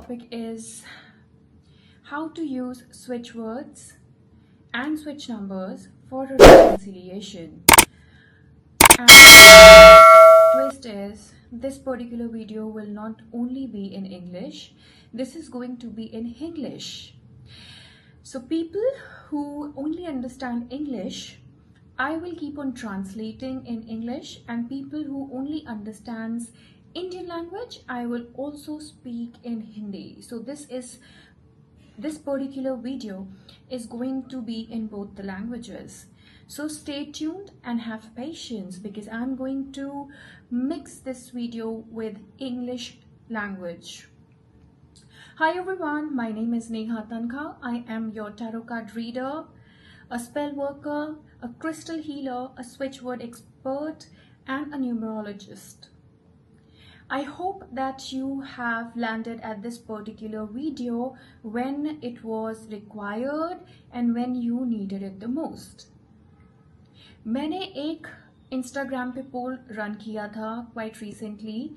topic is how to use switch words and switch numbers for a reconciliation. And twist is this particular video will not only be in English, this is going to be in Hinglish. So people who only understand English, I will keep on translating in English, and people who only understands Indian language, I will also speak in Hindi. So this particular video is going to be in both the languages. So stay tuned and have patience because I'm going to mix this video with English language. Hi everyone, my name is Neha Tankha. I am your tarot card reader, a spell worker, a crystal healer, a switch word expert, and a numerologist. I hope that you have landed at this particular video when it was required and when you needed it the most. मैंने एक Instagram पे पोल run किया था quite recently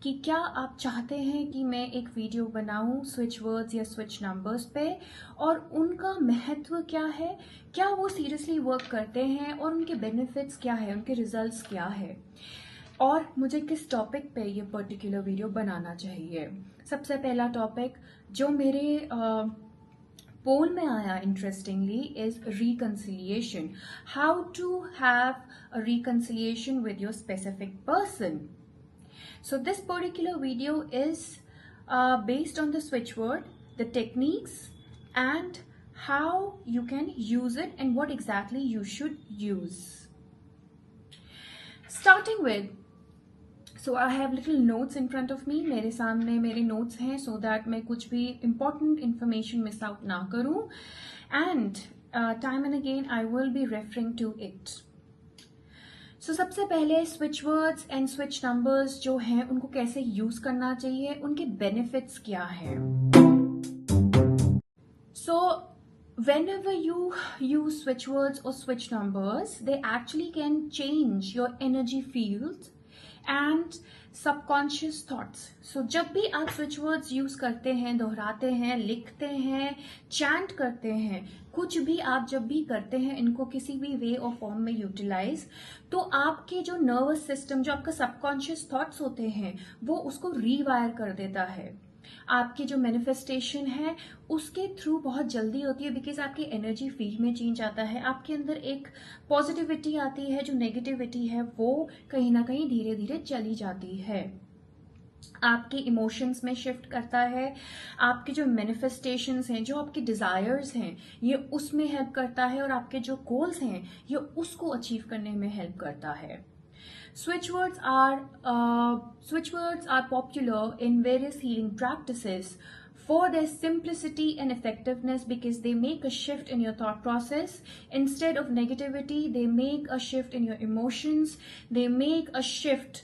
कि क्या आप चाहते हैं कि मैं एक वीडियो बनाऊं स्विच वर्ड्स या स्विच नंबर्स पे और उनका महत्व क्या है, क्या वो सीरियसली वर्क करते हैं और उनके बेनिफिट्स क्या है, उनके रिजल्ट्स क्या है और मुझे किस टॉपिक पे ये पर्टिकुलर वीडियो बनाना चाहिए. सबसे पहला टॉपिक जो मेरे पोल में आया interestingly is reconciliation. How to have a reconciliation with your specific person. So this particular video is based on the switch word, the techniques and how you can use it and what exactly you should use. Starting with, so I have little notes in front of me. मेरे सामने मेरे notes हैं so that मैं कुछ भी important information miss out ना करूँ. And time and again I will be referring to it. So सबसे पहले switch words and switch numbers जो हैं उनको कैसे यूज करना चाहिए, उनके बेनिफिट्स क्या है. So whenever you use switch words or switch numbers, they actually can change your energy fields and subconscious thoughts. So जब भी आप switch words यूज करते हैं, दोहराते हैं, लिखते हैं, चैंट करते हैं, कुछ भी आप जब भी करते हैं इनको किसी भी वे और फॉर्म में यूटिलाइज, तो आपके जो नर्वस सिस्टम, जो आपका सबकॉन्शियस थॉट्स होते हैं, वो उसको रीवायर कर देता है. आपकी जो मैनिफेस्टेशन है उसके थ्रू बहुत जल्दी होती है बिकॉज आपकी एनर्जी फील्ड में चेंज आता है. आपके अंदर एक पॉजिटिविटी आती है, जो नेगेटिविटी है वो कहीं ना कहीं धीरे धीरे चली जाती है. आपके इमोशंस में शिफ्ट करता है. आपके जो मैनिफेस्टेशंस हैं, जो आपके डिजायर्स हैं, ये उसमें हेल्प करता है और आपके जो गोल्स हैं ये उसको अचीव करने में हेल्प करता है. Switch words are popular in various healing practices for their simplicity and effectiveness because they make a shift in your thought process. Instead of negativity, they make a shift in your emotions. They make a shift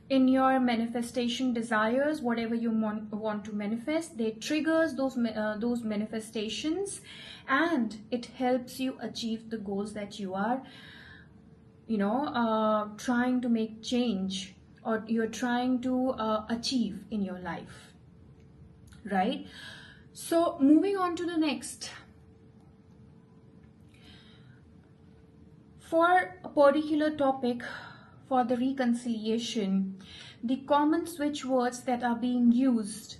in your manifestation desires, whatever you want to manifest. They triggers those manifestations and it helps you achieve the goals that you are trying to make change or you're trying to achieve in your life, right? So moving on to the next, for a particular topic, for the reconciliation, the common switch words that are being used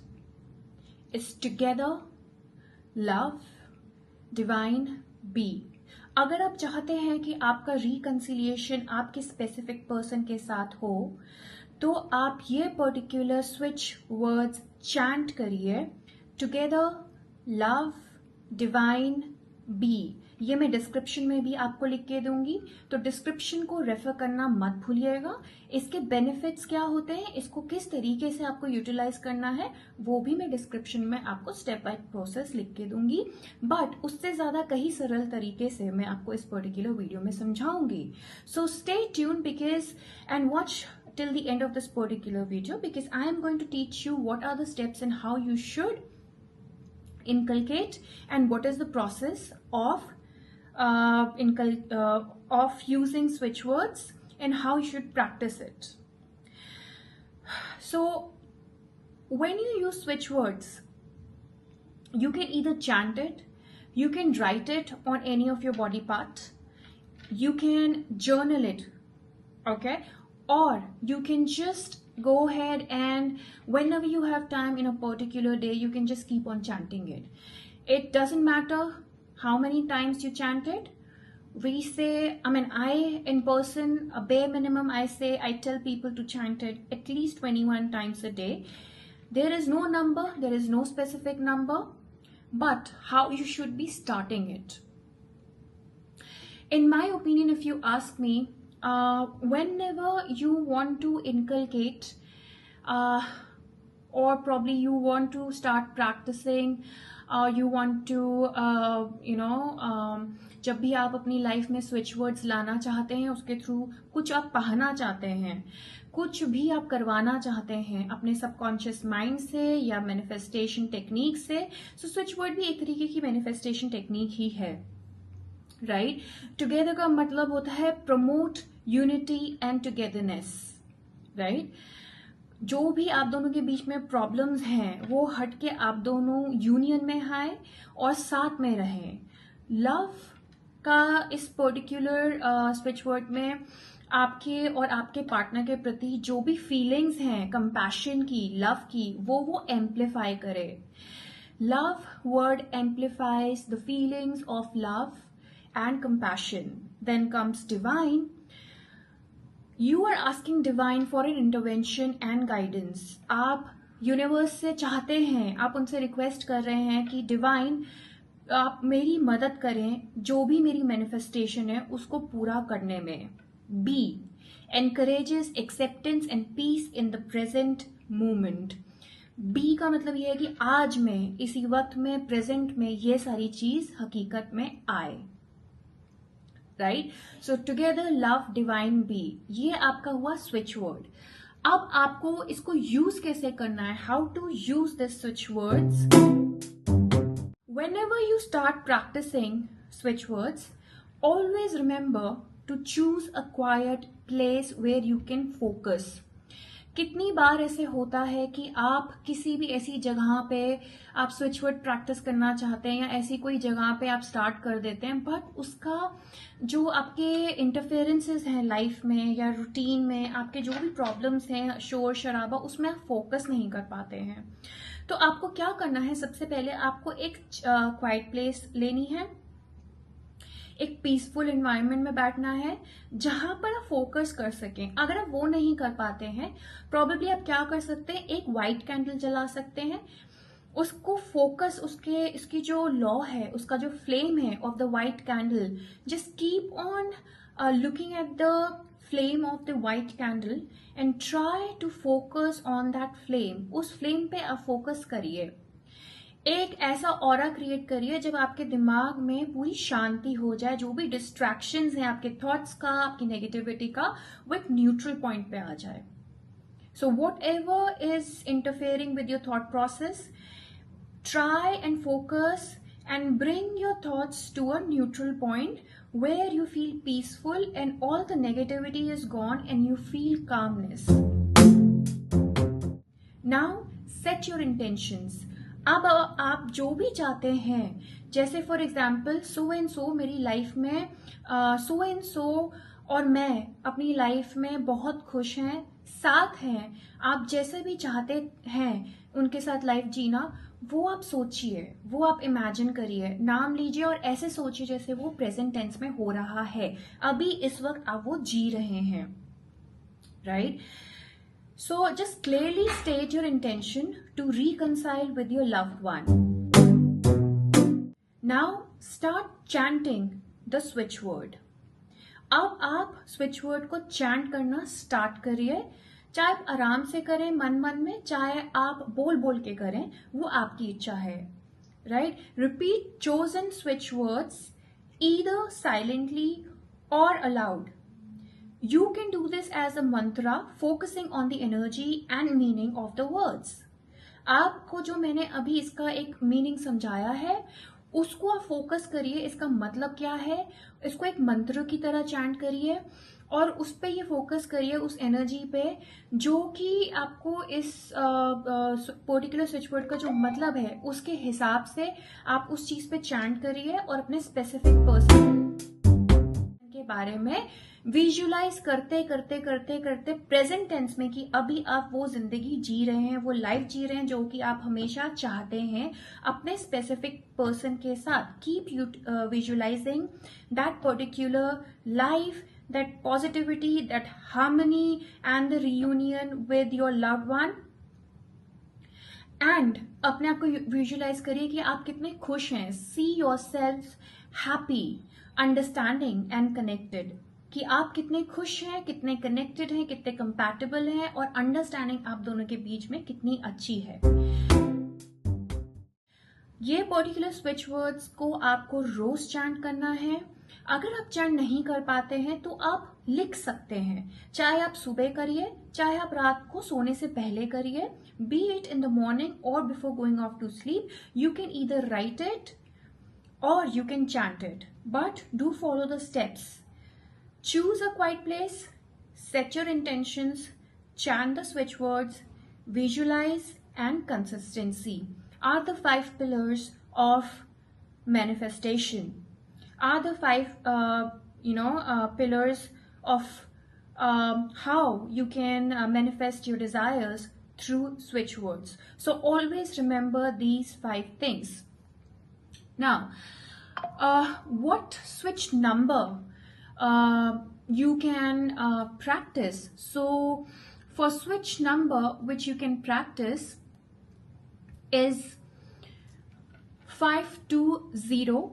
is together, love, divine, be. अगर आप चाहते हैं कि आपका reconciliation आपके specific person के साथ हो तो आप ये पर्टिकुलर स्विच वर्ड्स चैंट करिए. Together, love, divine, be. ये मैं डिस्क्रिप्शन में भी आपको लिख के दूंगी, तो डिस्क्रिप्शन को रेफर करना मत भूलिएगा. इसके बेनिफिट्स क्या होते हैं, इसको किस तरीके से आपको यूटिलाइज करना है, वो भी मैं डिस्क्रिप्शन में आपको स्टेप बाय प्रोसेस लिख के दूंगी. बट उससे ज्यादा कहीं सरल तरीके से मैं आपको इस पर्टिकुलर वीडियो में समझाऊंगी. So stay tune because and watch till the end of this particular video because I am going to teach you what are the steps and how you should inculcate and what is the process of using switch words and how you should practice it. So when you use switch words, You can either chant it, you can write it on any of your body parts, you can journal it, okay, or you can just go ahead and whenever you have time in a particular day, you can just keep on chanting it. It doesn't matter how many times you chant it. We say, I in person, a bare minimum, I tell people to chant it at least 21 times a day. There is no number, there is no specific number, but how you should be starting it. In my opinion, if you ask me, whenever you want to inculcate or probably you want to start practicing, you want to जब भी आप अपनी life में switch words लाना चाहते हैं, उसके through कुछ आप पाना चाहते हैं, कुछ भी आप करवाना चाहते हैं अपने सबकॉन्शियस माइंड से या मैनिफेस्टेशन टेक्निक से, सो स्विच वर्ड भी एक तरीके की मैनिफेस्टेशन टेक्निक ही है, राइट। टुगेदर का मतलब होता है promote unity and togetherness, right. जो भी आप दोनों के बीच में प्रॉब्लम्स हैं वो हट के आप दोनों यूनियन में आए और साथ में रहें। लव का इस पर्टिकुलर स्विच वर्ड में आपके और आपके पार्टनर के प्रति जो भी फीलिंग्स हैं कंपैशन की, लव की, वो एम्प्लीफाई करे। Love word amplifies the feelings of love and compassion. Then comes divine. You are asking divine for an intervention and guidance. आप यूनिवर्स से चाहते हैं, आप उनसे रिक्वेस्ट कर रहे हैं कि डिवाइन आप मेरी मदद करें, जो भी मेरी मैनिफेस्टेशन है उसको पूरा करने में। Be encourages acceptance and peace in the present moment. Be का मतलब यह है कि आज में, इसी वक्त में, प्रेजेंट में ये सारी चीज हकीकत में आए, right. So together love divine be, ये आपका हुआ स्विच वर्ड। अब आपको इसको यूज कैसे करना है, how to use this switch words. whenever you start practicing switch words, always remember to choose a quiet place where you can focus. कितनी बार ऐसे होता है कि आप किसी भी ऐसी जगह पे आप स्विच वर्ड प्रैक्टिस करना चाहते हैं या ऐसी कोई जगह पे आप स्टार्ट कर देते हैं, बट उसका जो आपके इंटरफेरेंसेस हैं लाइफ में या रूटीन में, आपके जो भी प्रॉब्लम्स हैं, शोर शराबा, उसमें आप फोकस नहीं कर पाते हैं। तो आपको क्या करना है, सबसे पहले आपको एक क्वाइट प्लेस लेनी है, एक पीसफुल एनवायरनमेंट में बैठना है जहां पर आप फोकस कर सकें। अगर आप वो नहीं कर पाते हैं, प्रॉबेबली आप क्या कर सकते हैं, एक वाइट कैंडल जला सकते हैं, उसको फोकस, इसकी जो लॉ है, उसका जो फ्लेम है of the white candle, just keep on looking at the flame of the white candle and try to focus on that flame. उस फ्लेम पे आप फोकस करिए, एक ऐसा ऑरा क्रिएट करिए जब आपके दिमाग में पूरी शांति हो जाए, जो भी डिस्ट्रैक्शंस हैं आपके थॉट्स का, आपकी नेगेटिविटी का, वो एक न्यूट्रल पॉइंट पे आ जाए। So what ever is interfering with your thought process, try and focus and bring your thoughts to a neutral point where you feel peaceful and all the negativity is gone and you feel calmness. Now set your intentions. अब आप जो भी चाहते हैं, जैसे for example so and so मेरी life में, so and so और मैं अपनी लाइफ में बहुत खुश हैं, साथ हैं, आप जैसे भी चाहते हैं उनके साथ लाइफ जीना, वो आप सोचिए, वो आप इमेजिन करिए, नाम लीजिए और ऐसे सोचिए जैसे वो प्रेजेंट टेंस में हो रहा है, अभी इस वक्त आप वो जी रहे हैं, right. So just clearly state your intention to reconcile with your loved one. Now start chanting the switch word. अब आप switch word को chant करना start करिए, चाहे आप आराम से करें मन मन में, चाहे आप बोल बोल के करें, वो आपकी इच्छा है, right? Repeat chosen switch words either silently or aloud. You can do this as a mantra, focusing on the energy and meaning of the words. आपको जो मैंने अभी इसका एक मीनिंग समझाया है, उसको आप फोकस करिए, इसका मतलब क्या है, इसको एक मंत्र की तरह चैंट करिए और उस पे ये फोकस करिए, उस एनर्जी पे जो कि आपको इस पर्टिकुलर स्विच वर्ड का जो मतलब है उसके हिसाब से आप उस चीज पे चैंट करिए और अपने स्पेसिफिक पर्सन के बारे में विजुलाइज करते करते करते करते प्रेजेंट टेंस में कि अभी आप वो जिंदगी जी रहे हैं, वो लाइफ जी रहे हैं जो कि आप हमेशा चाहते हैं अपने स्पेसिफिक पर्सन के साथ. Keep you visualising that particular life, that positivity, that harmony and the reunion with your loved one. And अपने आप को विजुलाइज करिए कि आप कितने खुश हैं. See your self happy, understanding and connected, कि आप कितने खुश हैं, कितने कनेक्टेड हैं, कितने कंपैटिबल हैं और अंडरस्टैंडिंग आप दोनों के बीच में कितनी अच्छी है. ये पर्टिकुलर स्विच वर्ड्स को आपको रोज चैंट करना है. अगर आप चैंट नहीं कर पाते हैं तो आप लिख सकते हैं, चाहे आप सुबह करिए, चाहे आप रात को सोने से पहले करिए. Be it in the morning or before going off to sleep. You can either write it or you can chant it, but do follow the steps. Choose a quiet place, set your intentions, chant the switch words, visualize, and consistency are the 5 pillars of manifestation. Are the 5 pillars of how you can manifest your desires through switch words. So always remember these 5 things. Now, what switch number you can practice? So for switch number which you can practice is 520.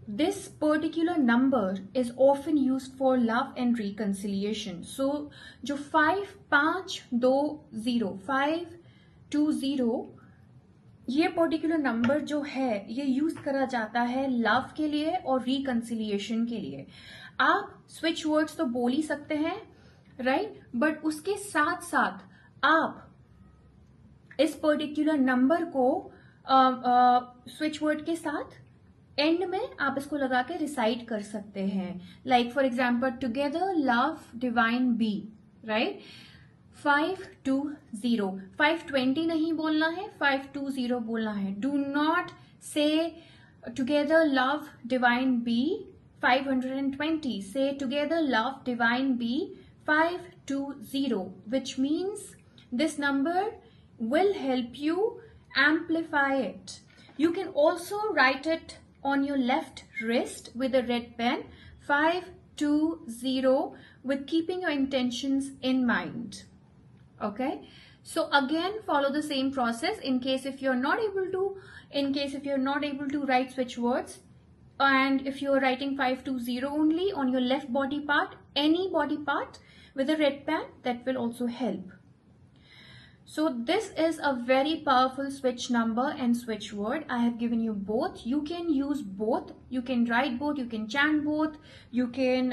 This particular number is often used for love and reconciliation. So जो 520 ये particular number जो है ये use करा जाता है love के लिए और रिकंसिलिएशन के लिए. आप स्विच वर्ड्स तो बोल ही सकते हैं, राइट, बट उसके साथ साथ आप इस पर्टिकुलर नंबर को स्विच वर्ड के साथ एंड में आप इसको लगा के रिसाइट कर सकते हैं. Like for example, together love divine be, right. 520, 520 नहीं बोलना है, 520 बोलना है. Do not say together love divine be 520. Say together love divine be 520, which means this number will help you amplify it. You can also write it on your left wrist with a red pen, 520, with keeping your intentions in mind. Okay, so again follow the same process. In case if you're not able to write switch words, and if you're writing 520 only on your left body part, any body part with a red pen, that will also help. So this is a very powerful switch number and switch word. I have given you both. You can use both. You can write both. You can chant both. You can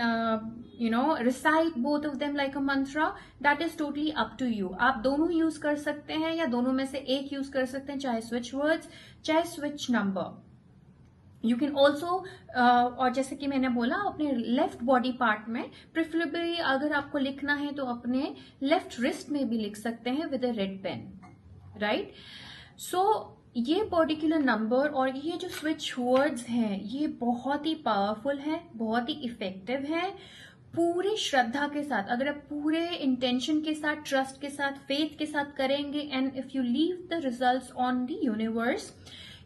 recite both of them like a mantra. That is totally up to you. आप दोनों use कर सकते हैं या दोनों में से एक use कर सकते हैं, चाहे switch words चाहे switch number. You can also और जैसे कि मैंने बोला अपने लेफ्ट बॉडी पार्ट में, प्रेफरेबली अगर आपको लिखना है तो अपने लेफ्ट रिस्ट में भी लिख सकते हैं with a red pen, right. So ये पर्टिकुलर नंबर और ये जो स्विच वर्ड्स हैं ये बहुत ही पावरफुल है, बहुत ही इफेक्टिव है. पूरी श्रद्धा के साथ, अगर आप पूरे इंटेंशन के साथ, ट्रस्ट के साथ, फेथ के साथ करेंगे, and if you leave the results on the universe,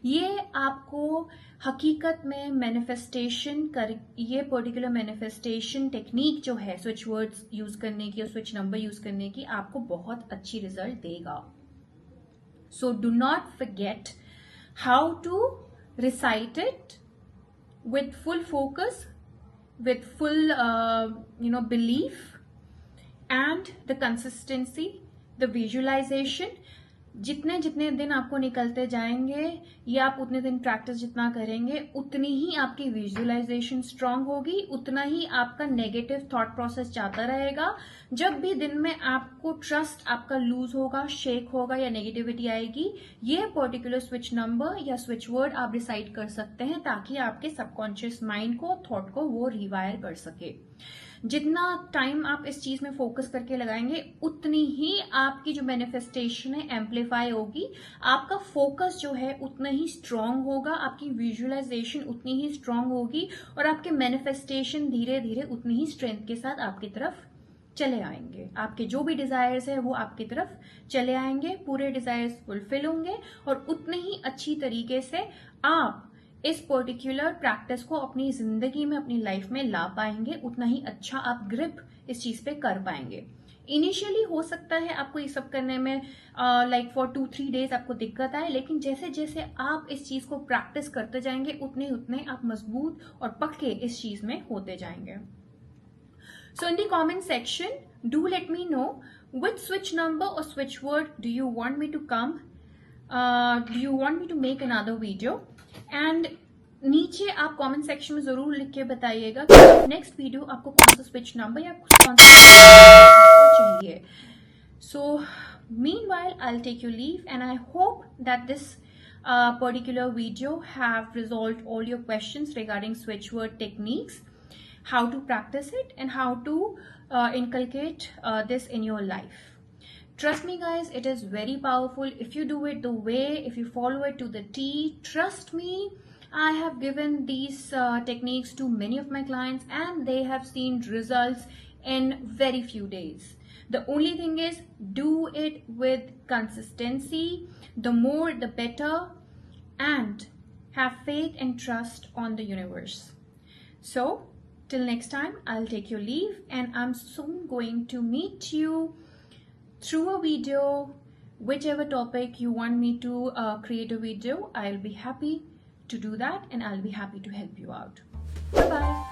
ये आपको हकीकत में मैनिफेस्टेशन कर, ये पर्टिकुलर मैनिफेस्टेशन टेक्निक जो है स्विच वर्ड्स यूज करने की और स्विच नंबर यूज करने की, आपको बहुत अच्छी रिजल्ट देगा. So do not forget how to recite it with full focus, with full belief, and the consistency, the visualization. जितने जितने दिन आपको निकलते जाएंगे या आप उतने दिन प्रैक्टिस जितना करेंगे, उतनी ही आपकी विजुअलाइजेशन स्ट्रांग होगी, उतना ही आपका नेगेटिव थॉट प्रोसेस जाता रहेगा। जब भी दिन में आपको ट्रस्ट आपका लूज होगा, शेक होगा या नेगेटिविटी आएगी, ये पर्टिकुलर स्विच नंबर या स्विच वर्ड आप डिसाइड कर सकते हैं ताकि आपके सबकॉन्शियस माइंड को, थॉट को वो रिवायर कर सके। जितना टाइम आप इस चीज में फोकस करके लगाएंगे, उतनी ही आपकी जो मैनिफेस्टेशन है एम्पलीफाई होगी, आपका फोकस जो है उतना ही स्ट्रांग होगा, आपकी विजुअलाइजेशन उतनी ही स्ट्रांग होगी और आपके मैनिफेस्टेशन धीरे धीरे उतनी ही स्ट्रेंथ के साथ आपकी तरफ चले आएंगे। आपके जो भी डिजायर्स है वो आपकी तरफ चले आएंगे, पूरे डिजायर्स फुलफिल होंगे और उतने ही अच्छी तरीके से आप इस पर्टिकुलर प्रैक्टिस को अपनी जिंदगी में, अपनी लाइफ में ला पाएंगे, उतना ही अच्छा आप ग्रिप इस चीज पे कर पाएंगे। इनिशियली हो सकता है आपको ये सब करने में लाइक फॉर 2-3 डेज आपको दिक्कत आए, लेकिन जैसे जैसे आप इस चीज को प्रैक्टिस करते जाएंगे उतने उतने आप मजबूत और पक्के इस चीज में होते जाएंगे। So in the comment section, do let me know which switch number or switch word do you want me to come, do you want me to make another video, and नीचे आप कमेंट सेक्शन में जरूर लिख के बताइएगा कि next video आपको कौन सा स्विच नंबर या कौन सा आपको चाहिए। So meanwhile, I'll take your leave and I hope that this particular video have resolved all your questions regarding switch word techniques, how to practice it and how to inculcate this in your life. Trust me guys, it is very powerful if you do it the way, if you follow it to the T. Trust me, I have given these techniques to many of my clients and they have seen results in very few days. The only thing is, do it with consistency, the more the better, and have faith and trust on the universe. So till next time, I'll take your leave and I'm soon going to meet you through a video. Whichever topic you want me to create a video, I'll be happy to do that and I'll be happy to help you out. Bye bye.